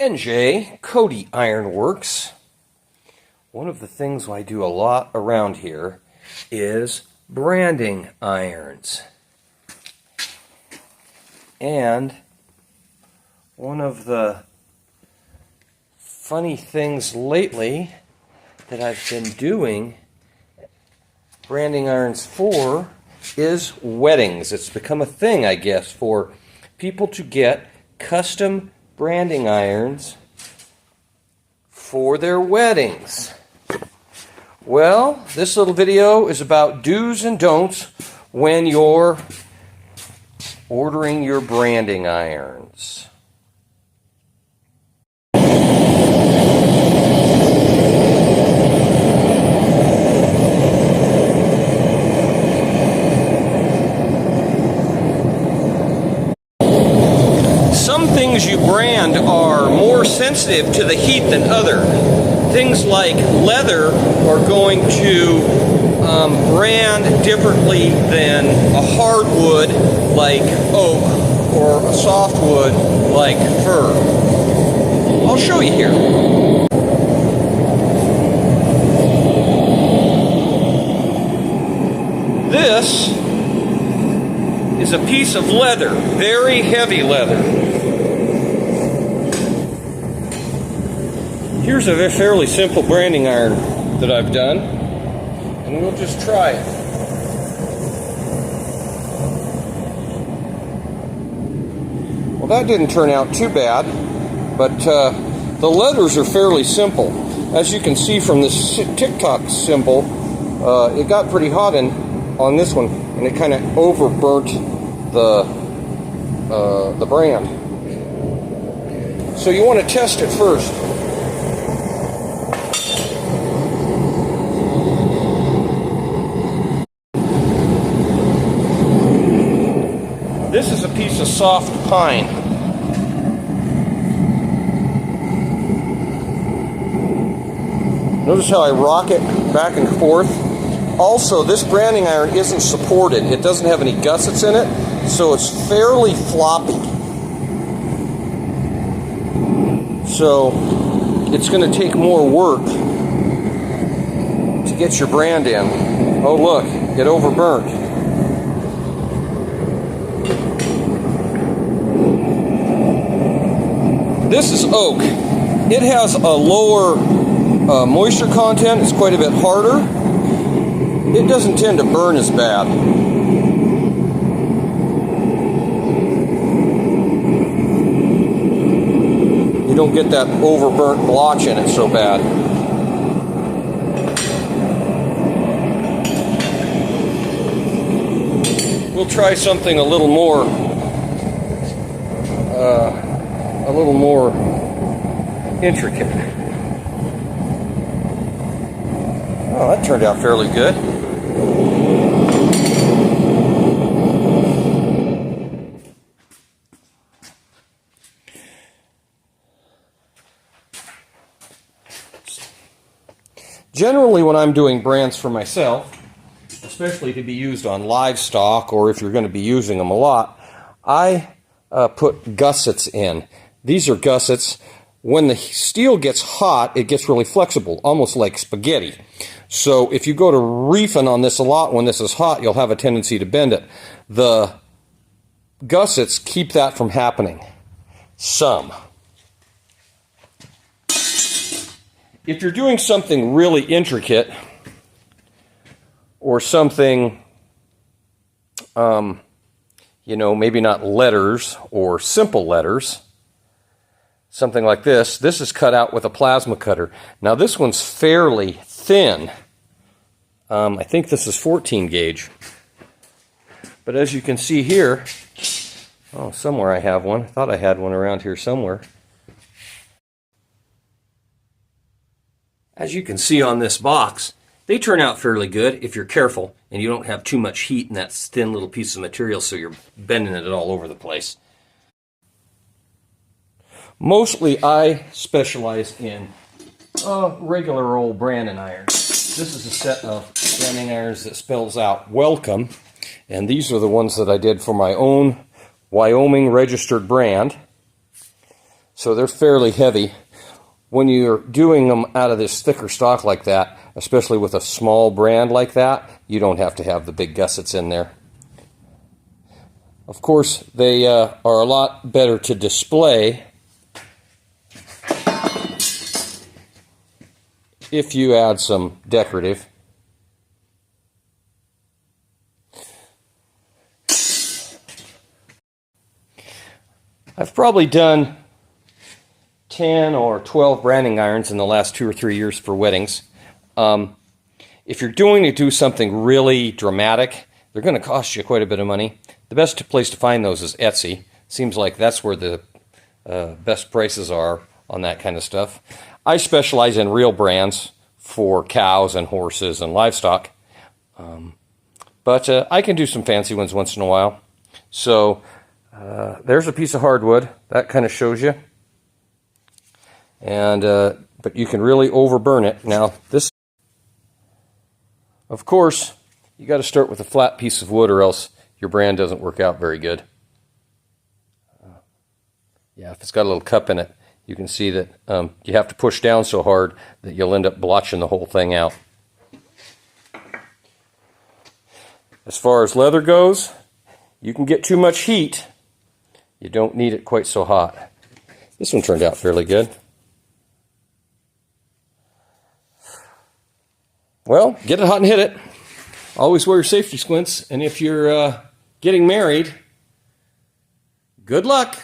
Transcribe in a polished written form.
NJ Cody Ironworks. One of the things I do a lot around here is branding irons. And one of the funny things lately that I've been doing branding irons for is weddings. It's become a thing, I guess, for people to get custom branding irons for their weddings. Well, this little video is about do's and don'ts when you're ordering your branding irons. Some things you brand are more sensitive to the heat than other. Things like leather are going to brand differently than a hardwood like oak or a softwood like fir. I'll show you here. This is a piece of leather, very heavy leather. Here's a fairly simple branding iron that I've done, and we'll just try it. Well, that didn't turn out too bad, but the letters are fairly simple. As you can see from this TikTok symbol, it got pretty hot on this one, and it kind of overburnt the brand. So you want to test it first. This is a piece of soft pine. Notice how I rock it back and forth. Also, this branding iron isn't supported. It doesn't have any gussets in it, so it's fairly floppy. So it's going to take more work to get your brand in. Oh look, it overburnt. This is oak. It has a lower moisture content. It's quite a bit harder. It doesn't tend to burn as bad. You don't get that overburnt blotch in it so bad. We'll try something a little more intricate. Oh, that turned out fairly good. Generally, when I'm doing brands for myself, especially to be used on livestock or if you're going to be using them a lot, I put gussets in. These are gussets. When the steel gets hot, it gets really flexible, almost like spaghetti. So if you go to reefing on this a lot when this is hot, you'll have a tendency to bend it. The gussets keep that from happening. Some. If you're doing something really intricate or something, maybe not letters or simple letters, something like this. This is cut out with a plasma cutter. Now this one's fairly thin. I think this is 14 gauge. But as you can see here, somewhere I have one. I thought I had one around here somewhere. As you can see on this box, they turn out fairly good if you're careful and you don't have too much heat in that thin little piece of material so you're bending it all over the place. Mostly I specialize in regular old branding irons. This is a set of branding irons that spells out welcome, and these are the ones that I did for my own Wyoming registered brand. so they're fairly heavy. When you're doing them out of this thicker stock like that, especially with a small brand like that, you don't have to have the big gussets in there. Of course, they are a lot better to display if you add some decorative. I've probably done 10 or 12 branding irons in the last 2 or 3 years for weddings. If you're to do something really dramatic, they're going to cost you quite a bit of money. The best place to find those is Etsy. Seems like that's where the best prices are on that kind of stuff. I specialize in real brands for cows and horses and livestock, but I can do some fancy ones once in a while. So there's a piece of hardwood that kind of shows you. And but you can really overburn it. Now this, of course, you got to start with a flat piece of wood, or else your brand doesn't work out very good. Yeah, if it's got a little cup in it, you can see that you have to push down so hard that you'll end up blotching the whole thing out. As far as leather goes, you can get too much heat. You don't need it quite so hot. This one turned out fairly good. Well, get it hot and hit it. Always wear your safety squints, and if you're getting married, good luck.